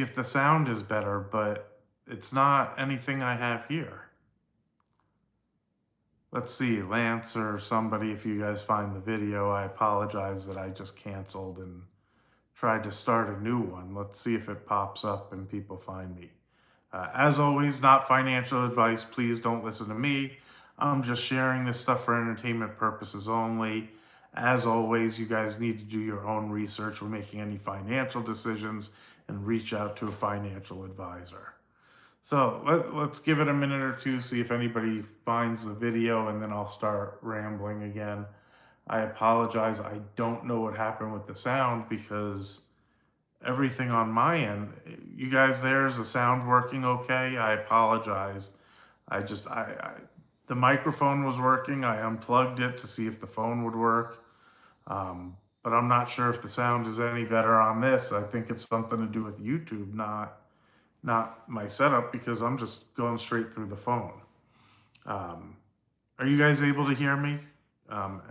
if the sound is better, but it's not anything I have here. Let's see, Lance or somebody, if you guys find the video, I apologize that I just canceled and tried to start a new one. Let's see if it pops up and people find me. As always, not financial advice. Please don't listen to me. I'm just sharing this stuff for entertainment purposes only. As always, you guys need to do your own research when making any financial decisions and reach out to a financial advisor. So let's give it a minute or two, see if anybody finds the video, and then I'll start rambling again. I apologize. I don't know what happened with the sound because everything on my end, you guys there, is the sound working okay? I apologize. The microphone was working. I unplugged it to see if the phone would work. But I'm not sure if the sound is any better on this. I think it's something to do with YouTube, not my setup, because I'm just going straight through the phone. Are you guys able to hear me?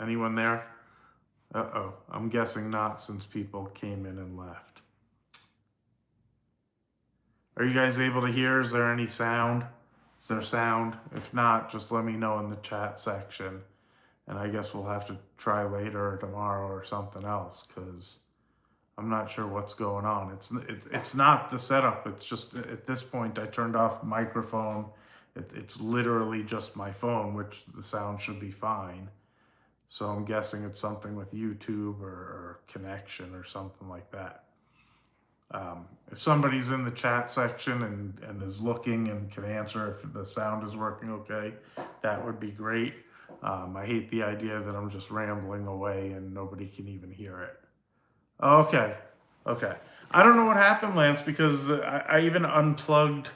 Anyone there? Uh-oh, I'm guessing not, since people came in and left. Are you guys able to hear? Is there any sound? Is there sound? If not, just let me know in the chat section. And I guess we'll have to try later or tomorrow or something else, because I'm not sure what's going on. It's not the setup. It's just at this point I turned off the microphone. It's literally just my phone, which the sound should be fine. So I'm guessing it's something with YouTube or connection or something like that. If somebody's in the chat section and is looking and can answer if the sound is working okay, that would be great. I hate the idea that I'm just rambling away and nobody can even hear it. Okay. I don't know what happened, Lance, because I even unplugged,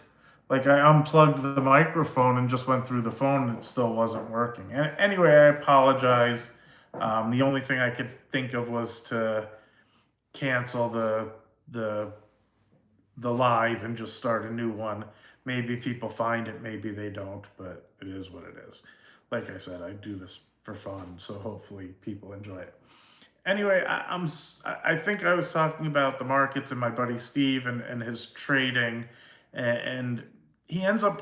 I unplugged the microphone and just went through the phone and it still wasn't working. And anyway, I apologize. The only thing I could think of was to cancel the live and just start a new one. Maybe people find it, maybe they don't, but it is what it is. Like I said, I do this for fun, so hopefully people enjoy it. Anyway, I think I was talking about the markets and my buddy Steve and his trading, and he ends up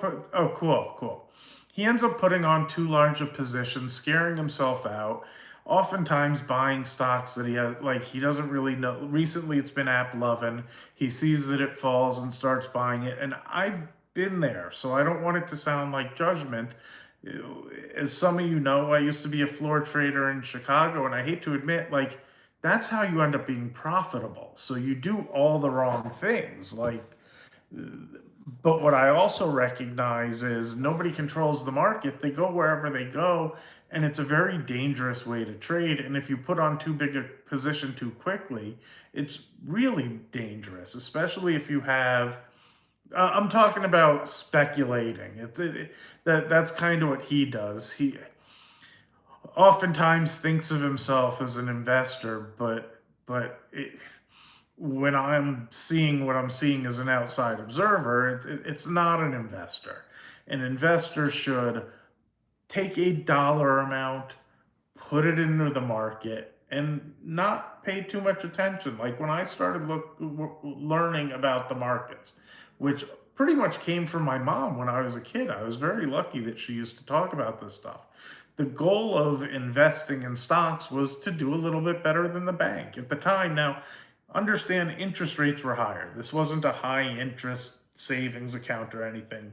cool. He ends up putting on too large a position, scaring himself out. Oftentimes buying stocks that he doesn't really know. Recently, it's been AppLovin. He sees that it falls and starts buying it, and I've been there, so I don't want it to sound like judgment. As some of you know, I used to be a floor trader in Chicago, and I hate to admit, that's how you end up being profitable. So you do all the wrong things. But what I also recognize is nobody controls the market. They go wherever they go, and it's a very dangerous way to trade. And if you put on too big a position too quickly, it's really dangerous, especially if you have I'm talking about speculating. That's kind of what he does. He oftentimes thinks of himself as an investor, but when I'm seeing what I'm seeing as an outside observer, it's not an investor. An investor should take a dollar amount, put it into the market, and not pay too much attention. Like when I started learning about the markets, which pretty much came from my mom when I was a kid. I was very lucky that she used to talk about this stuff. The goal of investing in stocks was to do a little bit better than the bank at the time. Now, understand interest rates were higher. This wasn't a high interest savings account or anything.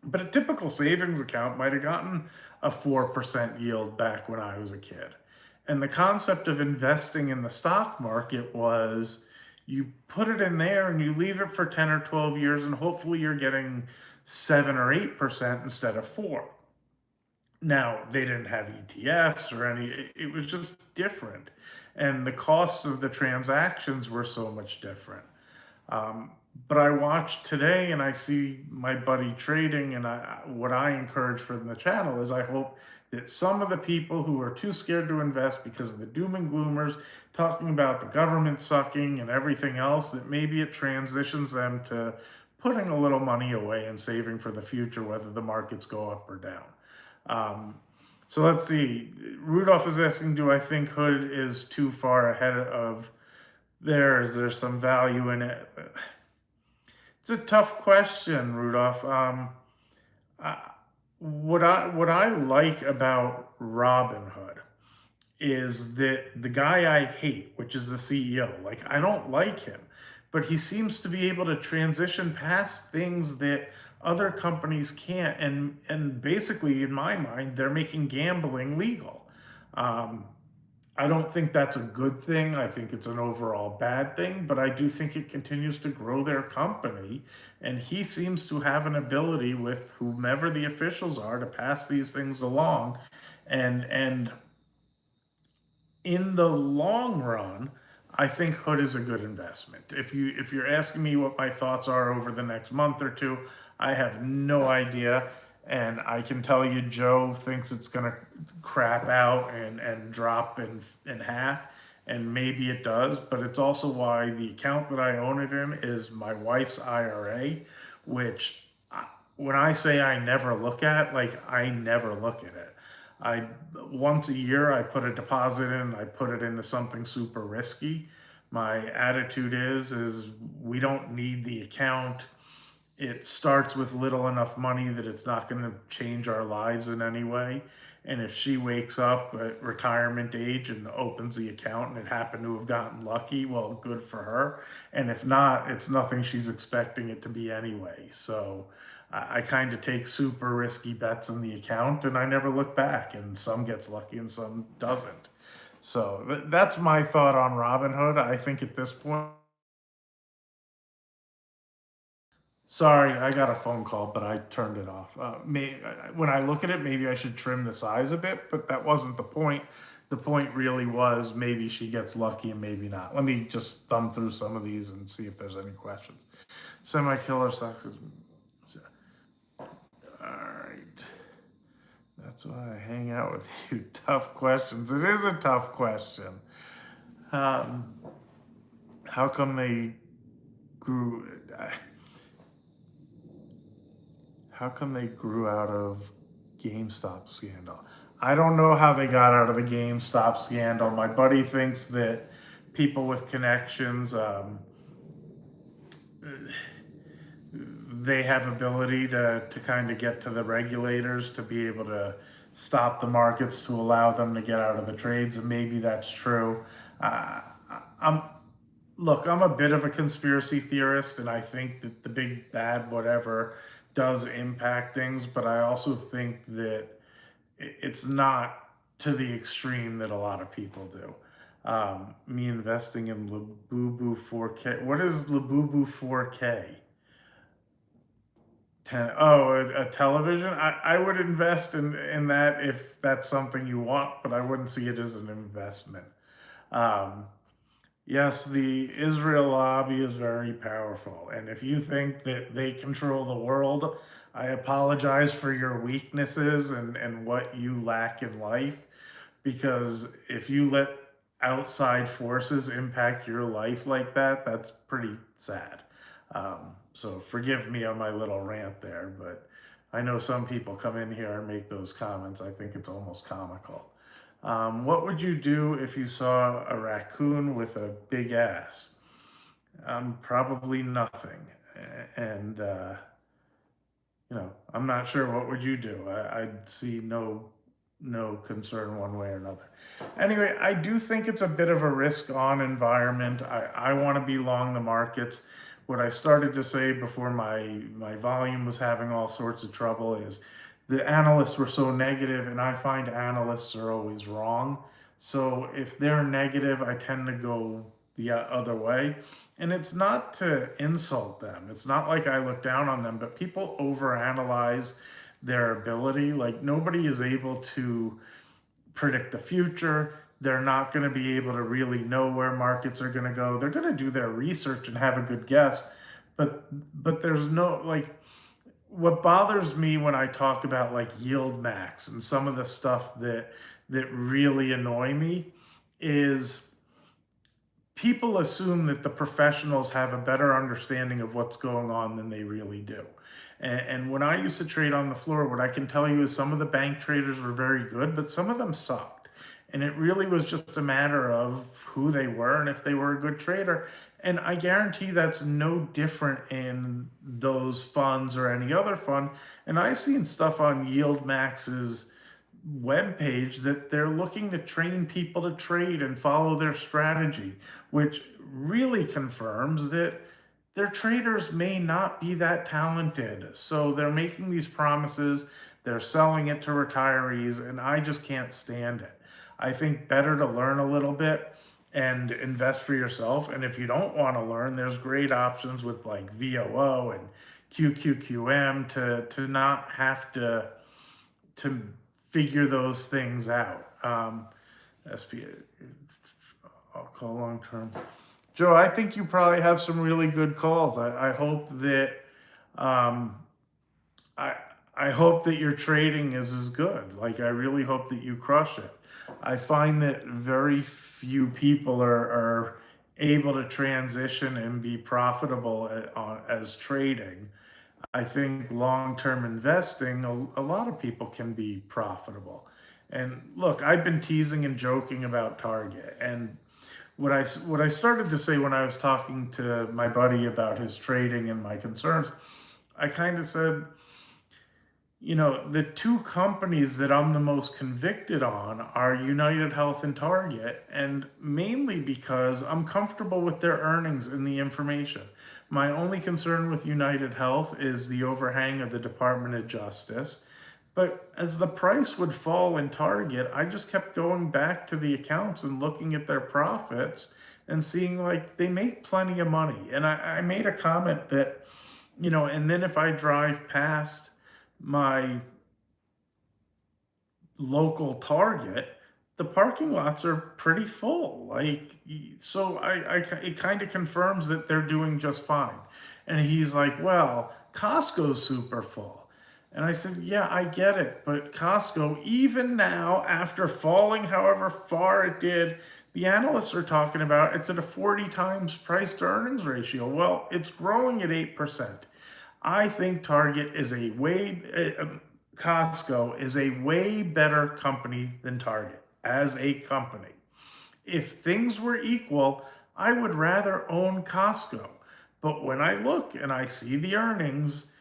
But a typical savings account might have gotten a 4% yield back when I was a kid. And the concept of investing in the stock market was you put it in there and you leave it for 10 or 12 years, and hopefully you're getting 7 or 8% instead of 4. Now, they didn't have ETFs or it was just different. And the costs of the transactions were so much different. But I watched today and I see my buddy trading, and what I encourage from the channel is I hope that some of the people who are too scared to invest because of the doom and gloomers talking about the government sucking and everything else, that maybe it transitions them to putting a little money away and saving for the future, whether the markets go up or down. So let's see. Rudolph is asking, do I think Hood is too far ahead of there? Is there some value in it? It's a tough question, Rudolph. I, what I like about Robinhood is that the guy I hate, which is the CEO, like I don't like him, but he seems to be able to transition past things that other companies can't, and basically, in my mind, they're making gambling legal. Um, I don't think that's a good thing. I think it's an overall bad thing, but I do think it continues to grow their company. And he seems to have an ability with whomever the officials are to pass these things along. And in the long run, I think Hood is a good investment. If you're asking me what my thoughts are over the next month or two, I have no idea. And I can tell you, Joe thinks it's going to crap out and drop in half. And maybe it does, but it's also why the account that I own it in is my wife's IRA, which when I say I never look at, like I never look at it. I once a year I put a deposit in, I put it into something super risky. My attitude is we don't need the account. It starts with little enough money that it's not going to change our lives in any way. And if she wakes up at retirement age and opens the account and it happened to have gotten lucky, well, good for her. And if not, it's nothing she's expecting it to be anyway. So I kind of take super risky bets in the account and I never look back. And some gets lucky and some doesn't. So that's my thought on Robinhood. I think at this point, sorry, I got a phone call, but I turned it off. When I look at it, maybe I should trim the size a bit, but that wasn't the point. The point really was maybe she gets lucky and maybe not. Let me just thumb through some of these and see if there's any questions. Semi-killer stocks. All right. That's why I hang out with you. Tough questions. It is a tough question. Um, how come they grew? How come they grew out of GameStop scandal? I don't know how they got out of the GameStop scandal. My buddy thinks that people with connections, they have ability to kind of get to the regulators to be able to stop the markets to allow them to get out of the trades, and maybe that's true. Uh, I'm Look, I'm a bit of a conspiracy theorist, and I think that the big bad whatever does impact things, but I also think that it's not to the extreme that a lot of people do. Me investing in Labubu 4K. What is Labubu 4K? Oh, a television? I would invest in that if that's something you want, but I wouldn't see it as an investment. Um, Yes, the Israel lobby is very powerful. And if you think that they control the world, I apologize for your weaknesses and what you lack in life. Because if you let outside forces impact your life like that, that's pretty sad. So forgive me on my little rant there, but I know some people come in here and make those comments. I think it's almost comical. What would you do if you saw a raccoon with a big ass? Probably nothing. And, I'm not sure what would you do. I'd see no concern one way or another. Anyway, I do think it's a bit of a risk on environment. I want to be long the markets. What I started to say before my volume was having all sorts of trouble is the analysts were so negative, and I find analysts are always wrong. So if they're negative, I tend to go the other way. And it's not to insult them. It's not like I look down on them, but people overanalyze their ability. Like nobody is able to predict the future. They're not going to be able to really know where markets are going to go. They're going to do their research and have a good guess, but there's no like what bothers me when I talk about like yield max and some of the stuff that really annoy me is people assume that the professionals have a better understanding of what's going on than they really do. And when I used to trade on the floor, what I can tell you is some of the bank traders were very good, but some of them sucked. And it really was just a matter of who they were and if they were a good trader. And I guarantee that's no different in those funds or any other fund. And I've seen stuff on Yield Max's webpage that they're looking to train people to trade and follow their strategy, which really confirms that their traders may not be that talented. So they're making these promises, they're selling it to retirees, and I just can't stand it. I think better to learn a little bit and invest for yourself. And if you don't want to learn, there's great options with like VOO and QQQM to not have to figure those things out. SPA, I'll call long term. Joe, I think you probably have some really good calls. I hope that I I hope that your trading is as good. Like I really hope that you crush it. I find that very few people are able to transition and be profitable as trading. I think long-term investing, a lot of people can be profitable. And look, I've been teasing and joking about Target, and what I started to say when I was talking to my buddy about his trading and my concerns, I kind of said, the two companies that I'm the most convicted on are United Health and Target, and mainly because I'm comfortable with their earnings and the information. My only concern with United Health is the overhang of the Department of Justice. But as the price would fall in Target, I just kept going back to the accounts and looking at their profits and seeing like they make plenty of money. And I made a comment that, and then if I drive past my local Target, the parking lots are pretty full. Like, so it kind of confirms that they're doing just fine. And he's like, well, Costco's super full. And I said, yeah, I get it. But Costco, even now, after falling however far it did, the analysts are talking about it's at a 40 times price to earnings ratio. Well, it's growing at 8%. I think Costco is a way better company than Target as a company. If things were equal, I would rather own Costco. But when I look and I see the earnings,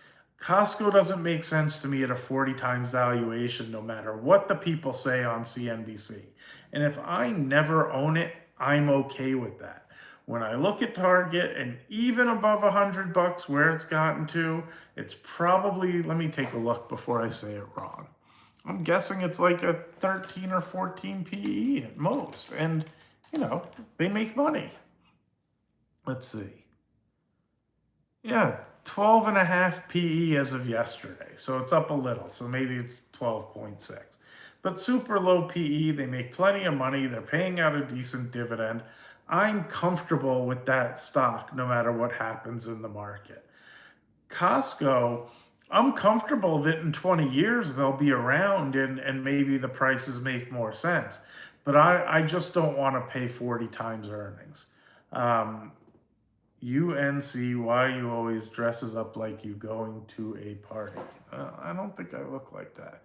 Costco doesn't make sense to me at a 40 times valuation, no matter what the people say on CNBC. And if I never own it, I'm okay with that. When I look at Target and even above $100 where it's gotten to, it's probably, let me take a look before I say it wrong. I'm guessing it's like a 13 or 14 PE at most. And, they make money. Let's see. Yeah, 12.5 PE as of yesterday. So it's up a little. So maybe it's 12.6. But super low PE. They make plenty of money. They're paying out a decent dividend. I'm comfortable with that stock no matter what happens in the market. Costco, I'm comfortable that in 20 years they'll be around and maybe the prices make more sense. But I just don't want to pay 40 times earnings. UNC, why you always dresses up like you going to a party. I don't think I look like that.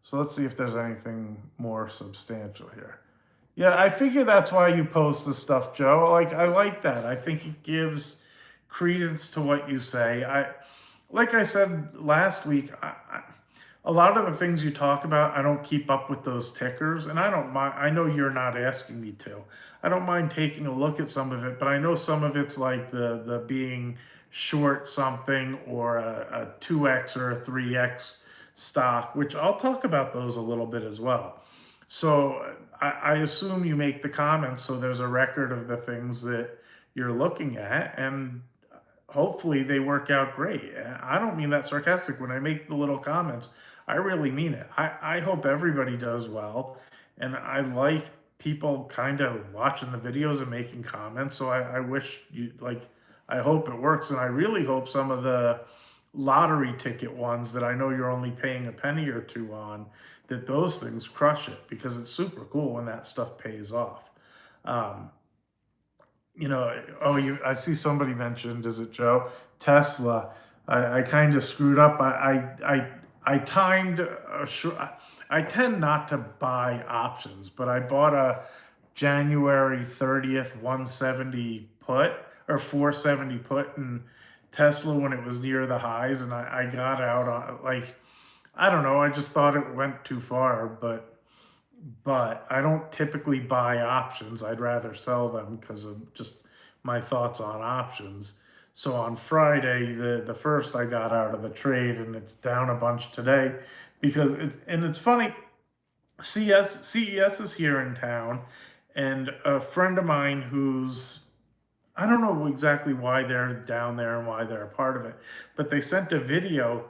So let's see if there's anything more substantial here. Yeah, I figure that's why you post the stuff, Joe. I like that. I think it gives credence to what you say. Like I said last week, a lot of the things you talk about, I don't keep up with those tickers, and I don't mind. I know you're not asking me to. I don't mind taking a look at some of it, but I know some of it's like the being short something or a 2x or a 3x stock, which I'll talk about those a little bit as well. So I assume you make the comments so there's a record of the things that you're looking at, and hopefully they work out great. I don't mean that sarcastic. When I make the little comments, I really mean it. I hope everybody does well, and I like people kind of watching the videos and making comments. So I wish I hope it works, and I really hope some of the lottery ticket ones that I know you're only paying a penny or two on, that those things crush it, because it's super cool when that stuff pays off. I see somebody mentioned, is it Joe? Tesla. I kind of screwed up. I timed I tend not to buy options, but I bought a January 30th 170 put or 470 put in Tesla when it was near the highs, and I got out on like, I don't know, I just thought it went too far, but I don't typically buy options. I'd rather sell them because of just my thoughts on options. So on Friday, the first, I got out of the trade, and it's down a bunch today because it's funny. CES is here in town, and a friend of mine who's, I don't know exactly why they're down there and why they're a part of it, but they sent a video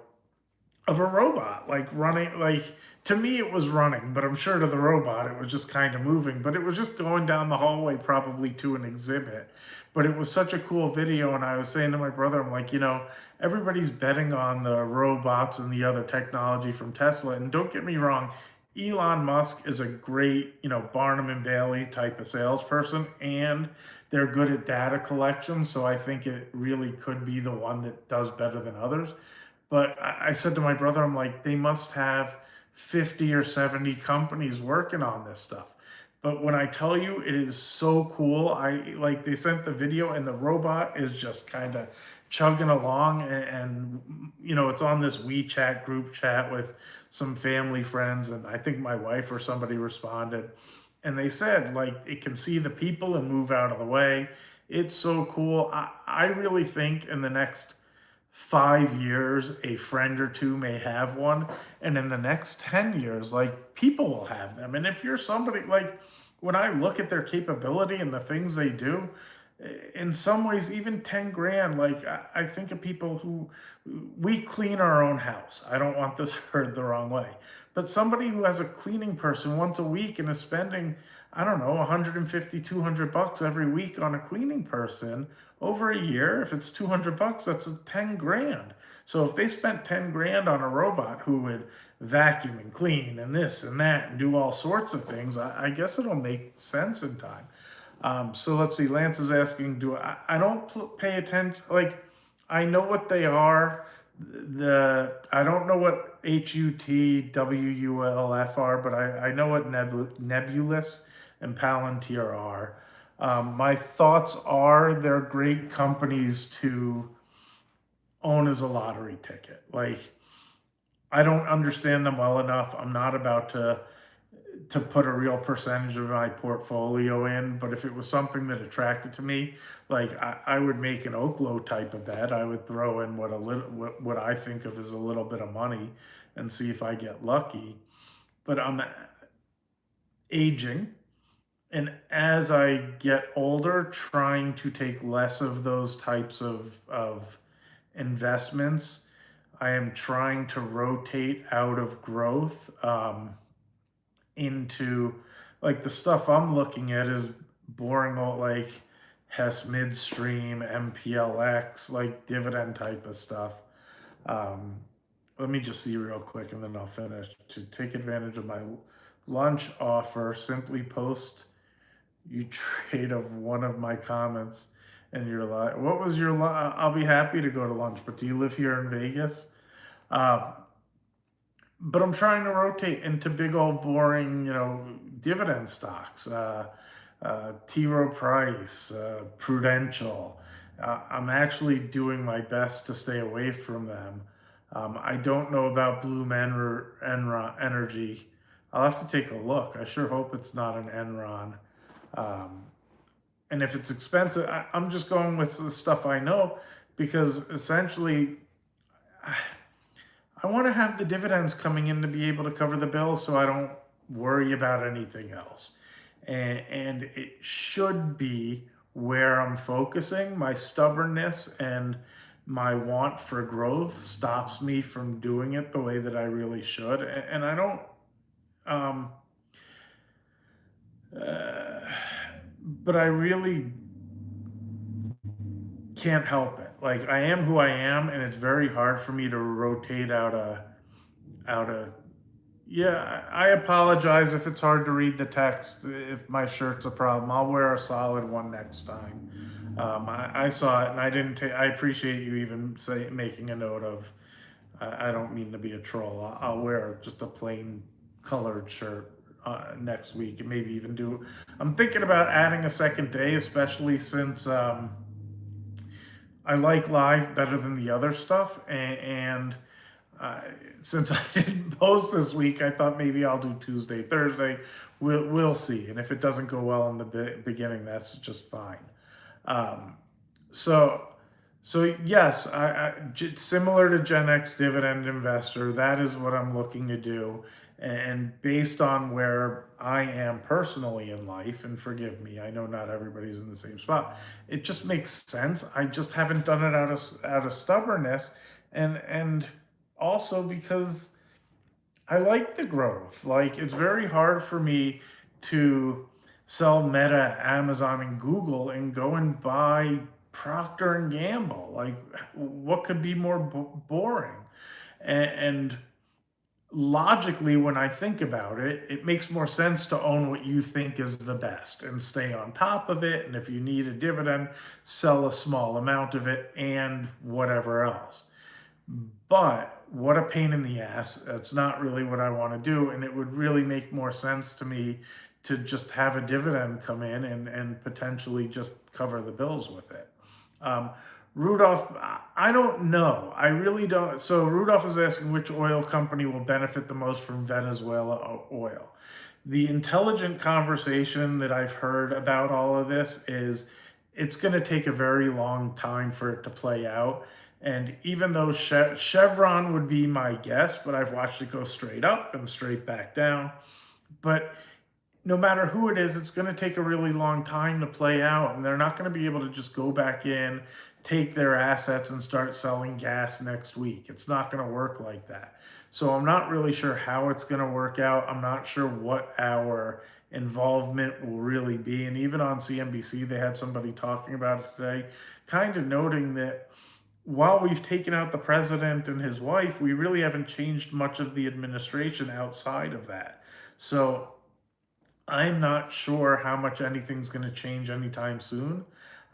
of a robot like running, like, to me it was running, but I'm sure to the robot it was just kind of moving, but it was just going down the hallway probably to an exhibit. But it was such a cool video, and I was saying to my brother, I'm like, everybody's betting on the robots and the other technology from Tesla, and don't get me wrong, Elon Musk is a great, Barnum and Bailey type of salesperson, and they're good at data collection, so I think it really could be the one that does better than others. But I said to my brother, I'm like, they must have 50 or 70 companies working on this stuff. But when I tell you, it is so cool. I like, they sent the video, and the robot is just kind of chugging along, and it's on this WeChat group chat with some family friends, and I think my wife or somebody responded, and they said like it can see the people and move out of the way. It's so cool. I really think in the next 5 years, a friend or two may have one. And in the next 10 years, like, people will have them. And if you're somebody like, when I look at their capability and the things they do, in some ways, even 10 grand, like, I think of people who, we clean our own house. I don't want this heard the wrong way. But somebody who has a cleaning person once a week and is spending, I don't know, 150, 200 bucks every week on a cleaning person over a year, if it's 200 bucks, that's 10 grand. So if they spent 10 grand on a robot who would vacuum and clean and this and that and do all sorts of things, I guess it'll make sense in time. So let's see. Lance is asking, I don't pay attention. Like, I know what they are. I don't know what HUTWULF are, but I know what Nebulous and Palantir are. My thoughts are they're great companies to own as a lottery ticket. Like, I don't understand them well enough. I'm not about to put a real percentage of my portfolio in, but if it was something that attracted to me, like, I would make an Oklo type of bet. I would throw in what I think of as a little bit of money and see if I get lucky. But I'm aging, and as I get older, trying to take less of those types of investments. I am trying to rotate out of growth. Into, like, the stuff I'm looking at is boring old, like Hess Midstream, MPLX, like dividend type of stuff. Um, Let me just see real quick and then I'll finish. To take advantage of my lunch offer, simply post you trade of one of my comments and you're like, what was your I'll be happy to go to lunch, but do you live here in Vegas? Uh, but I'm trying to rotate into big old boring, dividend stocks. T. Rowe Price, Prudential. I'm actually doing my best to stay away from them. I don't know about Energy. I'll have to take a look. I sure hope it's not an Enron. Um, and if it's expensive, I'm just going with the stuff I know, because essentially I want to have the dividends coming in to be able to cover the bills so I don't worry about anything else. And it should be where I'm focusing. My stubbornness and my want for growth stops me from doing it the way that I really should. And I don't, um, but I really can't help it. Like, I am who I am, and it's very hard for me to rotate out of. Yeah, I apologize if it's hard to read the text. If my shirt's a problem, I'll wear a solid one next time. I saw it and I didn't take. I appreciate you even making a note of. I don't mean to be a troll. I'll wear just a plain colored shirt next week, and maybe even do. I'm thinking about adding a second day, especially since I like live better than the other stuff, and uh, since I didn't post this week, I thought maybe I'll do Tuesday, Thursday. We'll see, and if it doesn't go well in the beginning, that's just fine. Um, so so yes, similar to Gen X dividend investor, that is what I'm looking to do. And based on where I am personally in life, and forgive me, I know not everybody's in the same spot. It just makes sense. I just haven't done it out of stubbornness, and also because I like the growth. Like, it's very hard for me to sell Meta, Amazon, and Google and go and buy Procter and Gamble. Like, what could be more boring? And logically, when I think about it, it makes more sense to own what you think is the best and stay on top of it. And if you need a dividend, sell a small amount of it and whatever else. But what a pain in the ass. That's not really what I want to do. And it would really make more sense to me to just have a dividend come in and potentially just cover the bills with it. Um, Rudolph, I don't know. I really don't. So Rudolph is asking which oil company will benefit the most from Venezuela oil. The intelligent conversation that I've heard about all of this is it's going to take a very long time for it to play out. And even though Chevron would be my guess, but I've watched it go straight up and straight back down. But no matter who it is, it's going to take a really long time to play out. And they're not going to be able to just go back in, take their assets, and start selling gas next week. It's not going to work like that. So I'm not really sure how it's going to work out. I'm not sure what our involvement will really be. And even on CNBC, they had somebody talking about it today, kind of noting that while we've taken out the president and his wife, we really haven't changed much of the administration outside of that. So I'm not sure how much anything's going to change anytime soon.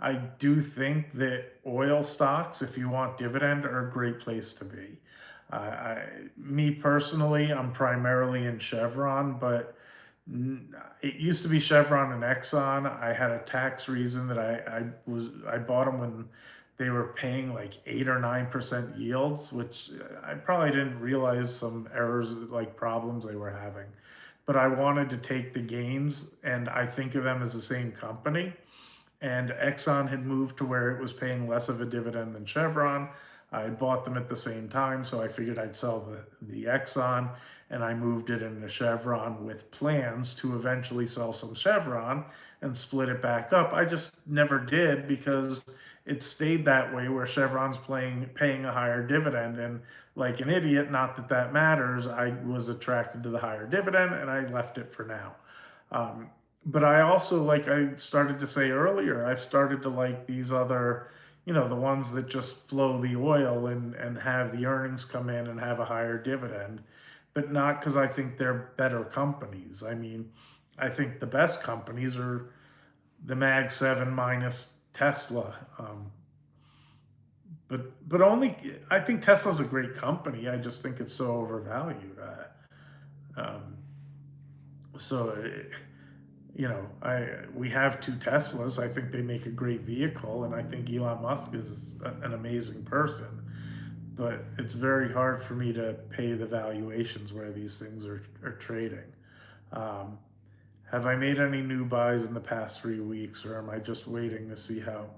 I do think that oil stocks, if you want dividend, are a great place to be. Me personally, I'm primarily in Chevron, but it used to be Chevron and Exxon. I had a tax reason that I bought them when they were paying like 8 or 9% yields, which I probably didn't realize some errors, like problems they were having. But I wanted to take the gains, and I think of them as the same company. And Exxon had moved to where it was paying less of a dividend than Chevron. I had bought them at the same time, so I figured I'd sell the Exxon, and I moved it into Chevron with plans to eventually sell some Chevron and split it back up. I just never did because it stayed that way where Chevron's paying a higher dividend. And like an idiot, not that that matters, I was attracted to the higher dividend and I left it for now. But I also, like I started to say earlier, I've started to like these other, the ones that just flow the oil and have the earnings come in and have a higher dividend, but not because I think they're better companies. I mean, I think the best companies are the Mag 7 minus Tesla. But only, I think Tesla's a great company. I just think it's so overvalued. So we have two Teslas. I think they make a great vehicle, and I think Elon Musk is an amazing person. But it's very hard for me to pay the valuations where these things are trading. Have I made any new buys in the past 3 weeks, or am I just waiting to see how?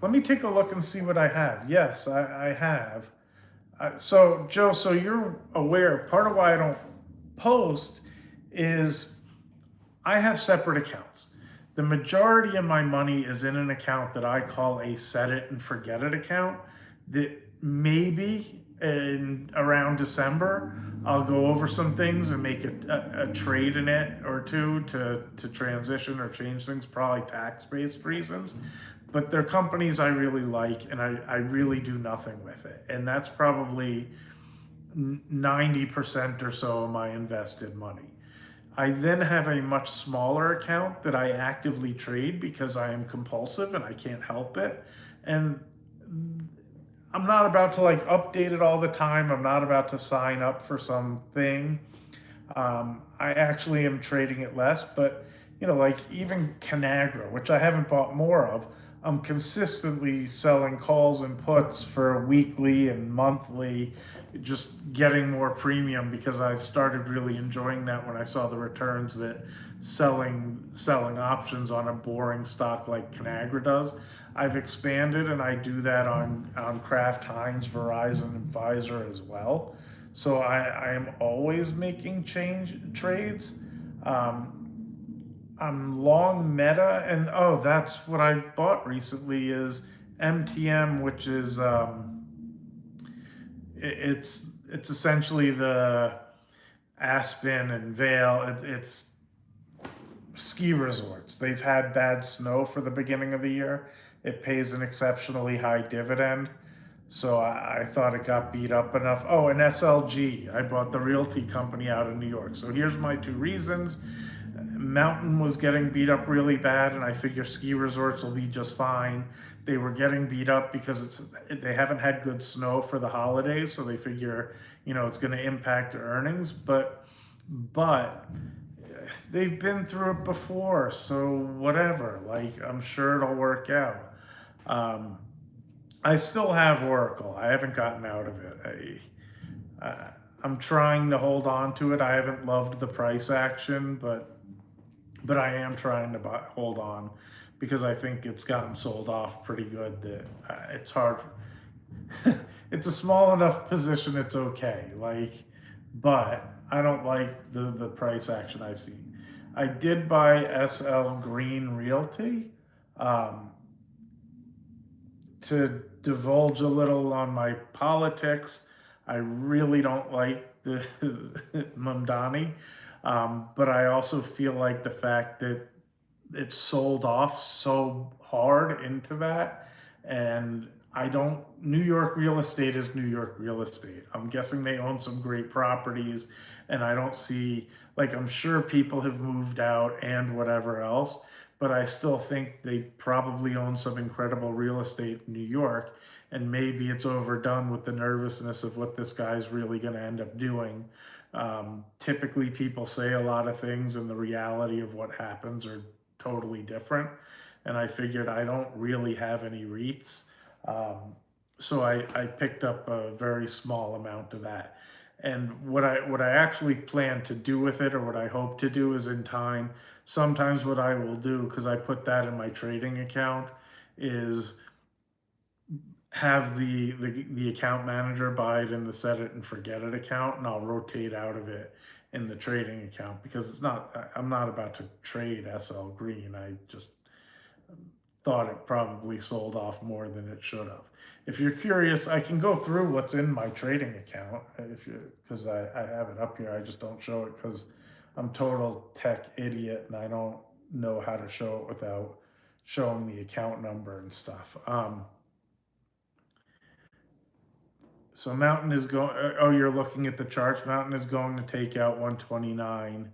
Let me take a look and see what I have. Yes, I have. So, Joe, so you're aware, part of why I don't post is I have separate accounts. The majority of my money is in an account that I call a set it and forget it account, that maybe in around December, I'll go over some things and make a trade in it or two to transition or change things, probably tax-based reasons. But they're companies I really like, and I really do nothing with it. And that's probably 90% or so of my invested money. I then have a much smaller account that I actively trade because I am compulsive and I can't help it. And I'm not about to like update it all the time. I'm not about to sign up for something. I actually am trading it less, but like even Conagra, which I haven't bought more of, I'm consistently selling calls and puts for weekly and monthly, just getting more premium because I started really enjoying that when I saw the returns that selling options on a boring stock like Conagra does. I've expanded and I do that on Kraft Heinz, Verizon, and Pfizer as well. So I am always making change trades. Um, I'm long Meta, and oh, that's what I bought recently is MTM, which is it's essentially the Aspen and Vail. It's ski resorts. They've had bad snow for the beginning of the year. It pays an exceptionally high dividend. So I thought it got beat up enough. Oh, and SLG. I bought the realty company out of New York. So here's my two reasons. Mountain was getting beat up really bad, and I figure ski resorts will be just fine. They were getting beat up because they haven't had good snow for the holidays, so they figure it's going to impact earnings. But they've been through it before, so whatever. Like I'm sure it'll work out. Um, I still have Oracle. I haven't gotten out of it. I'm trying to hold on to it. I haven't loved the price action, but I am trying to hold on because I think it's gotten sold off pretty good that it's hard. It's a small enough position. It's okay. But I don't like the price action I've seen. I did buy SL Green Realty. Um, to divulge a little on my politics, I really don't like the Mamdani, but I also feel like the fact that it's sold off so hard into that, and I don't. New York real estate is New York real estate. I'm guessing they own some great properties, and I don't see like I'm sure people have moved out and whatever else, but I still think they probably own some incredible real estate in New York, and maybe it's overdone with the nervousness of what this guy's really going to end up doing. Typically, people say a lot of things, and the reality of what happens are totally different. And I figured I don't really have any REITs. So I picked up a very small amount of that. And what I actually plan to do with it, or what I hope to do, is in time. Sometimes what I will do, because I put that in my trading account, is have the account manager buy it in the set it and forget it account, and I'll rotate out of it in the trading account because I'm not about to trade SL Green. I just thought it probably sold off more than it should have. If you're curious, I can go through what's in my trading account if you because I have it up here. I just don't show it because I'm total tech idiot and I don't know how to show it without showing the account number and stuff. So Mountain is going. Oh, you're looking at the charts. Mountain is going to take out 129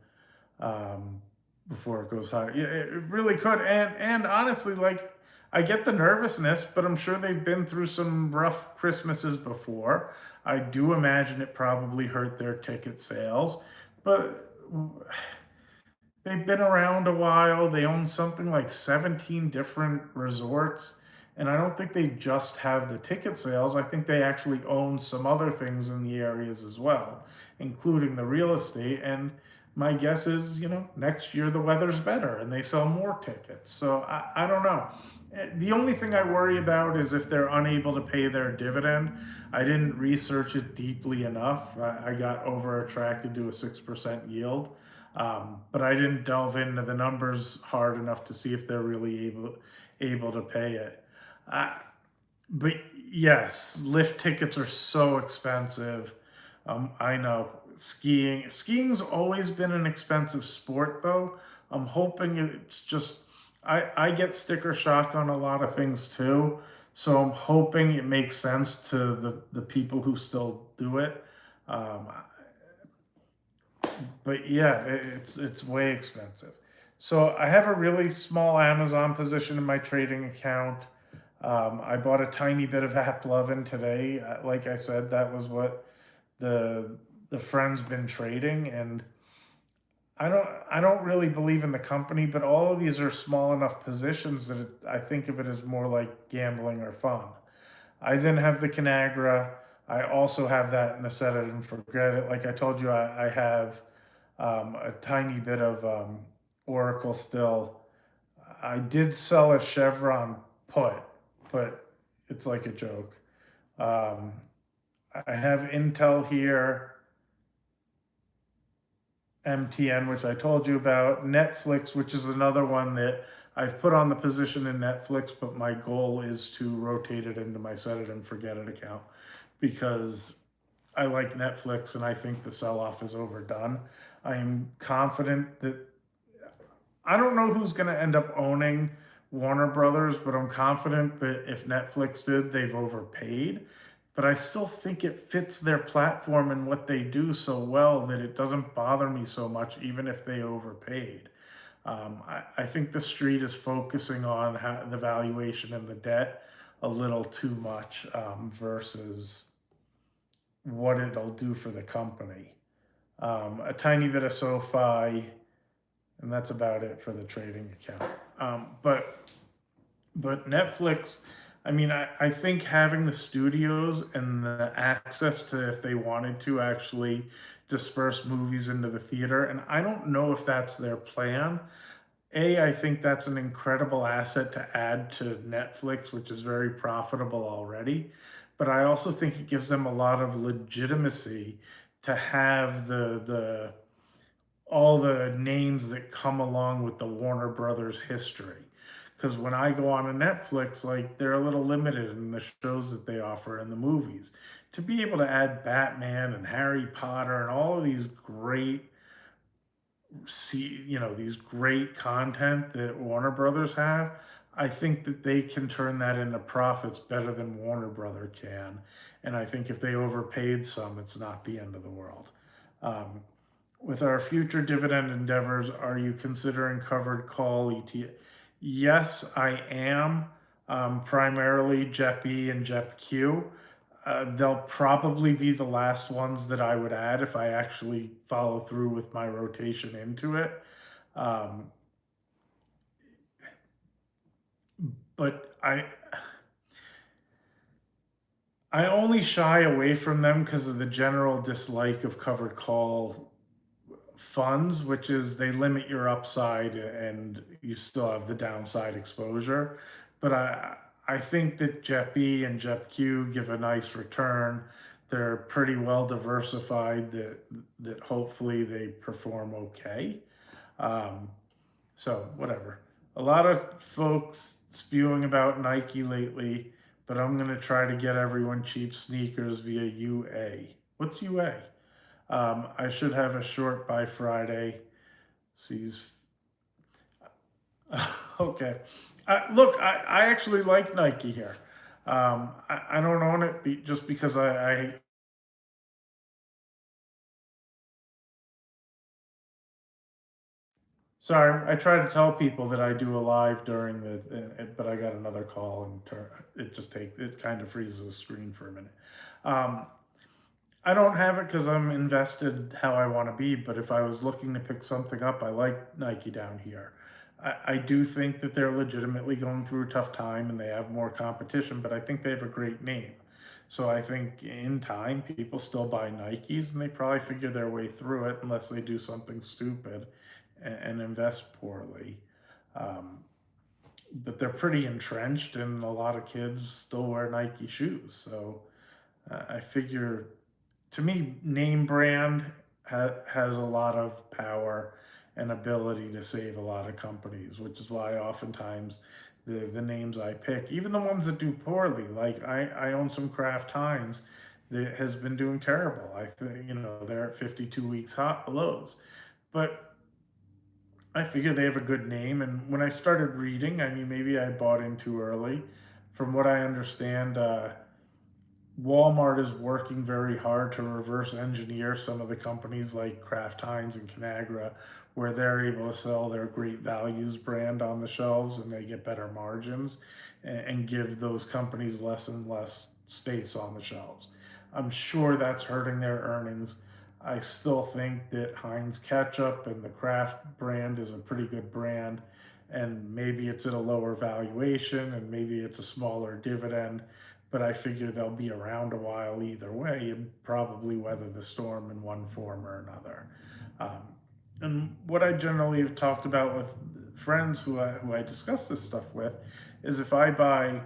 um, before it goes higher. Yeah, it really could. And honestly, like I get the nervousness, but I'm sure they've been through some rough Christmases before. I do imagine it probably hurt their ticket sales, but they've been around a while. They own something like 17 different resorts. And I don't think they just have the ticket sales. I think they actually own some other things in the areas as well, including the real estate. And my guess is, next year the weather's better and they sell more tickets. So I don't know. The only thing I worry about is if they're unable to pay their dividend. I didn't research it deeply enough. I got over attracted to a 6% yield. But I didn't delve into the numbers hard enough to see if they're really able to pay it. Uh, but yes, lift tickets are so expensive. I know skiing's always been an expensive sport though. I'm hoping it's just I get sticker shock on a lot of things too. So I'm hoping it makes sense to the people who still do it. Um, but yeah, it's way expensive. So I have a really small Amazon position in my trading account. I bought a tiny bit of AppLovin today. Like I said, that was what the friend's been trading, and I don't really believe in the company, but all of these are small enough positions that I think of it as more like gambling or fun. I then have the Conagra. I also have that in a set it and forget it. Like I told you, I have a tiny bit of Oracle still. I did sell a Chevron put, but it's like a joke. Um, I have Intel here, MTN, which I told you about, Netflix, which is another one that I've put on the position in Netflix, but my goal is to rotate it into my set it and forget it account because I like Netflix and I think the sell off is overdone. I am confident that I don't know who's going to end up owning Warner Brothers, but I'm confident that if Netflix did, they've overpaid. But I still think it fits their platform and what they do so well that it doesn't bother me so much, even if they overpaid. I think the street is focusing on the valuation and the debt a little too much versus what it'll do for the company. A tiny bit of SoFi, and that's about it for the trading account. But Netflix, I mean, I think having the studios and the access to, if they wanted to, actually disperse movies into the theater, and I don't know if that's their plan. I think that's an incredible asset to add to Netflix, which is very profitable already. But I also think it gives them a lot of legitimacy to have the all the names that come along with the Warner Brothers history. Because when I go on a Netflix, like they're a little limited in the shows that they offer and the movies. To be able to add Batman and Harry Potter and all of these great these great content that Warner Brothers have, I think that they can turn that into profits better than Warner Brother can. And I think if they overpaid some, it's not the end of the world. Um, with our future dividend endeavors, are you considering covered call ETF? Yes, I am. Primarily JEP-E and JEP-Q. They'll probably be the last ones that I would add if I actually follow through with my rotation into it. Um, but I only shy away from them because of the general dislike of covered call funds, which is they limit your upside and you still have the downside exposure. But I think that JEP-E and JEP-Q give a nice return. They're pretty well diversified that hopefully they perform okay. Um, so whatever. A lot of folks spewing about Nike lately, but I'm gonna try to get everyone cheap sneakers via UA. What's UA? I should have a short by Friday. Sees. Okay. Look, I actually like Nike here. I don't own it just because sorry, I try to tell people that I do a live during but I got another call and it kind of freezes the screen for a minute. Um, I don't have it because I'm invested how I want to be, but if I was looking to pick something up, I like Nike down here. I do think that they're legitimately going through a tough time and they have more competition, but I think they have a great name. So I think in time, people still buy Nikes and they probably figure their way through it unless they do something stupid and invest poorly. Um, but they're pretty entrenched and a lot of kids still wear Nike shoes. So I figure to me, name brand has a lot of power and ability to save a lot of companies, which is why oftentimes the names I pick, even the ones that do poorly, like I own some Kraft Heinz that has been doing terrible. I think, they're at 52 weeks hot lows. But I figure they have a good name. And when I started reading, I mean, maybe I bought in too early. From what I understand, Walmart is working very hard to reverse engineer some of the companies like Kraft Heinz and Conagra, where they're able to sell their great values brand on the shelves and they get better margins and give those companies less and less space on the shelves. I'm sure that's hurting their earnings. I still think that Heinz ketchup and the Kraft brand is a pretty good brand, and maybe it's at a lower valuation and maybe it's a smaller dividend, but I figure they'll be around a while either way and probably weather the storm in one form or another. Um, and what I generally have talked about with friends who I discuss this stuff with is if I buy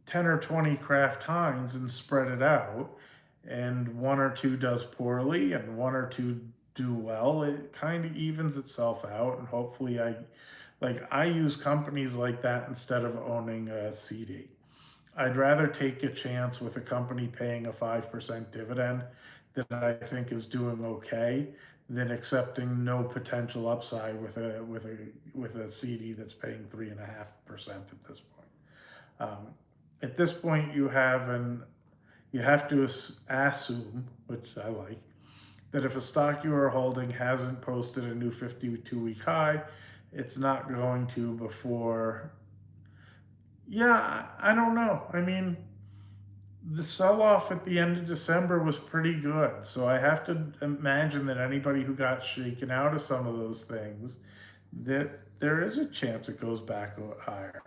10 or 20 Kraft Heinz and spread it out, and one or two does poorly and one or two do well, it kind of evens itself out. And hopefully, I use companies like that instead of owning a CD. I'd rather take a chance with a company paying a 5% dividend that I think is doing okay than accepting no potential upside with a CD that's paying 3.5% at this point. Um, at this point, you have to assume, which I like, that if a stock you are holding hasn't posted a new 52-week high, it's not going to before. Yeah, I don't know. I mean, the sell off at the end of December was pretty good. So I have to imagine that anybody who got shaken out of some of those things, that there is a chance it goes back higher.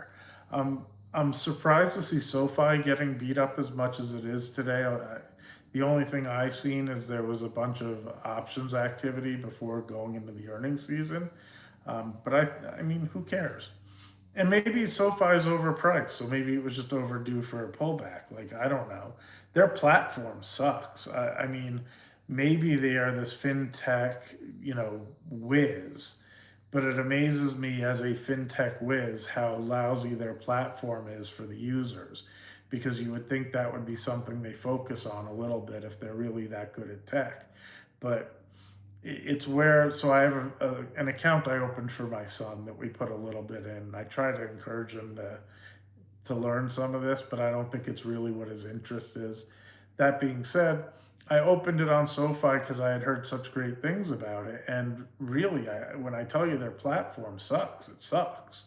I'm surprised to see SoFi getting beat up as much as it is today. The only thing I've seen is there was a bunch of options activity before going into the earnings season. But I mean, who cares? And maybe SoFi's overpriced, so maybe it was just overdue for a pullback. Like, I don't know. Their platform sucks. I mean, maybe they are this fintech, whiz, but it amazes me as a fintech whiz how lousy their platform is for the users, because you would think that would be something they focus on a little bit if they're really that good at tech. But it's where, so I have an account I opened for my son that we put a little bit in. I try to encourage him to learn some of this, but I don't think it's really what his interest is. That being said, I opened it on SoFi because I had heard such great things about it. And really, when I tell you their platform sucks, it sucks.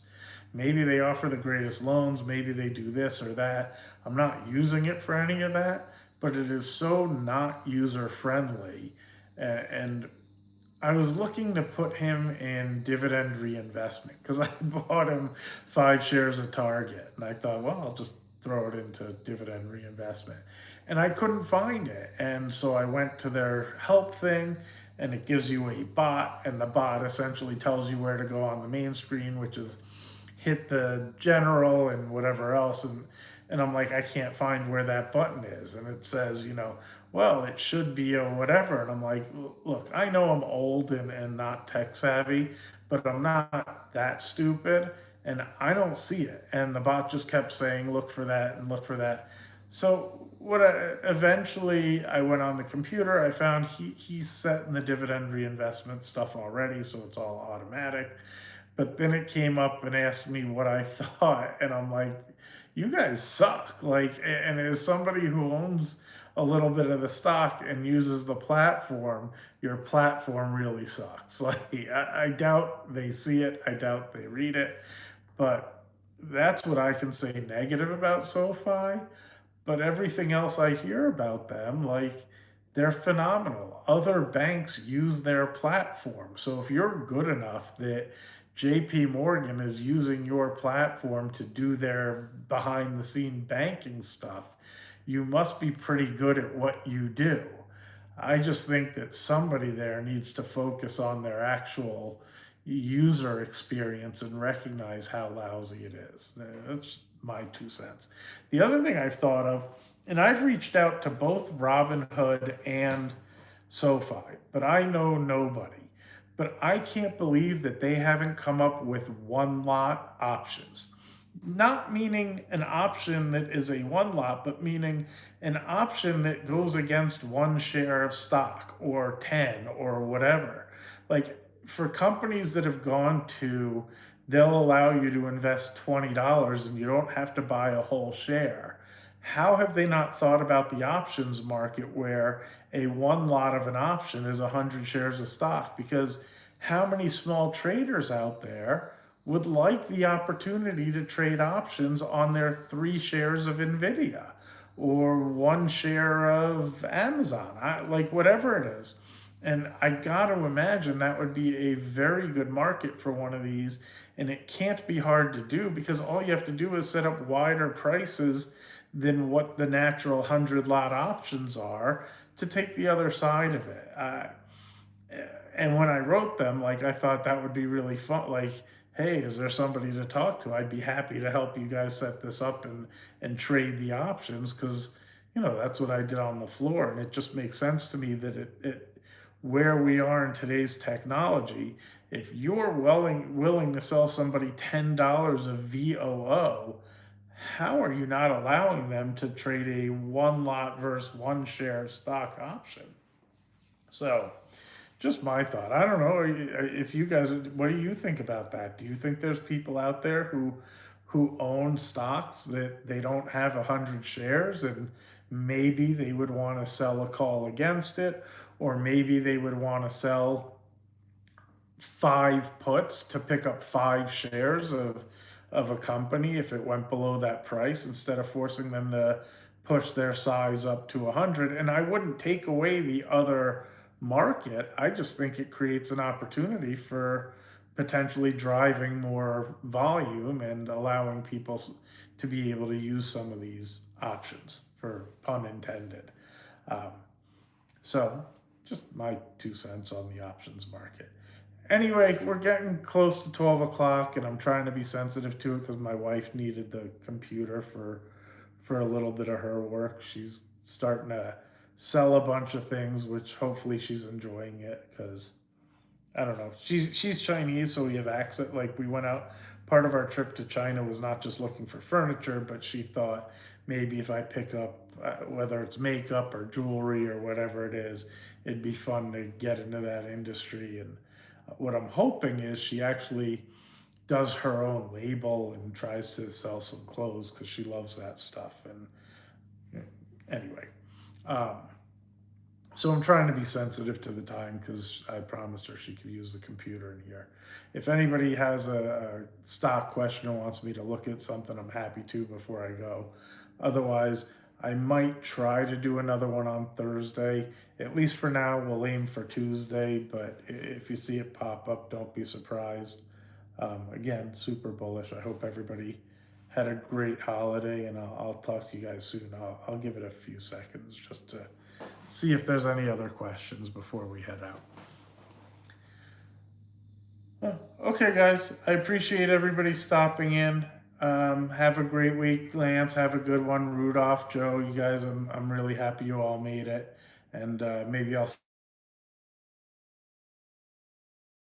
Maybe they offer the greatest loans, maybe they do this or that. I'm not using it for any of that, but it is so not user friendly. And I was looking to put him in dividend reinvestment because I bought him 5 shares of Target. And I thought, well, I'll just throw it into dividend reinvestment. And I couldn't find it. And so I went to their help thing, and it gives you a bot. And the bot essentially tells you where to go on the main screen, which is hit the general and whatever else. And I'm like, I can't find where that button is. And it says, well, it should be a whatever. And I'm like, look, I know I'm old and not tech savvy, but I'm not that stupid. And I don't see it. And the bot just kept saying, look for that and look for that. So eventually I went on the computer. I found he's setting the dividend reinvestment stuff already, so it's all automatic. But then it came up and asked me what I thought, and I'm like, you guys suck. Like, and as somebody who owns a little bit of the stock and uses the platform, your platform really sucks. Like, I doubt they see it. I doubt they read it. But that's what I can say negative about SoFi. But everything else I hear about them, like, they're phenomenal. Other banks use their platform. So if you're good enough that JP Morgan is using your platform to do their behind the scene banking stuff, you must be pretty good at what you do. I just think that somebody there needs to focus on their actual user experience and recognize how lousy it is. That's my 2 cents. The other thing I've thought of, and I've reached out to both Robinhood and SoFi, but I know nobody. But I can't believe that they haven't come up with one lot options. Not meaning an option that is a one lot, but meaning an option that goes against one share of stock or 10 or whatever. Like, for companies that have gone to, they'll allow you to invest $20 and you don't have to buy a whole share. How have they not thought about the options market where a one lot of an option is 100 shares of stock? Because how many small traders out there would like the opportunity to trade options on their 3 shares of Nvidia or 1 share of Amazon, like whatever it is? And I got to imagine that would be a very good market for one of these. And it can't be hard to do because all you have to do is set up wider prices than what the natural 100 lot options are to take the other side of it. And when I wrote them, like, I thought that would be really fun. Like, hey, is there somebody to talk to? I'd be happy to help you guys set this up and trade the options because, that's what I did on the floor. And it just makes sense to me that it where we are in today's technology, if you're willing to sell somebody $10 of VOO, how are you not allowing them to trade a one lot versus one share stock option? So, just my thought. I don't know if you guys. What do you think about that? Do you think there's people out there who own stocks that they don't have 100 shares, and maybe they would want to sell a call against it, or maybe they would want to sell 5 puts to pick up 5 shares of a company if it went below that price instead of forcing them to push their size up to 100. And I wouldn't take away the other market. I just think it creates an opportunity for potentially driving more volume and allowing people to be able to use some of these options, for pun intended. Um, so, just my 2 cents on the options market. Anyway, we're getting close to 12 o'clock, and I'm trying to be sensitive to it because my wife needed the computer for a little bit of her work. She's starting to sell a bunch of things, which hopefully she's enjoying it because I don't know. She's Chinese, so we have access. Like, we went out. Part of our trip to China was not just looking for furniture, but she thought maybe if I pick up whether it's makeup or jewelry or whatever it is, it'd be fun to get into that industry. And what I'm hoping is she actually does her own label and tries to sell some clothes because she loves that stuff. And anyway, um, so I'm trying to be sensitive to the time because I promised her she could use the computer in here. If anybody has a stock question or wants me to look at something, I'm happy to before I go. Otherwise, I might try to do another one on Thursday. At least for now, we'll aim for Tuesday, but if you see it pop up, don't be surprised. Again, super bullish. I hope everybody had a great holiday, and I'll talk to you guys soon. I'll give it a few seconds just to see if there's any other questions before we head out. Okay, guys, I appreciate everybody stopping in. Have a great week, Lance. Have a good one, Rudolph, Joe. You guys, I'm really happy you all made it, and maybe I'll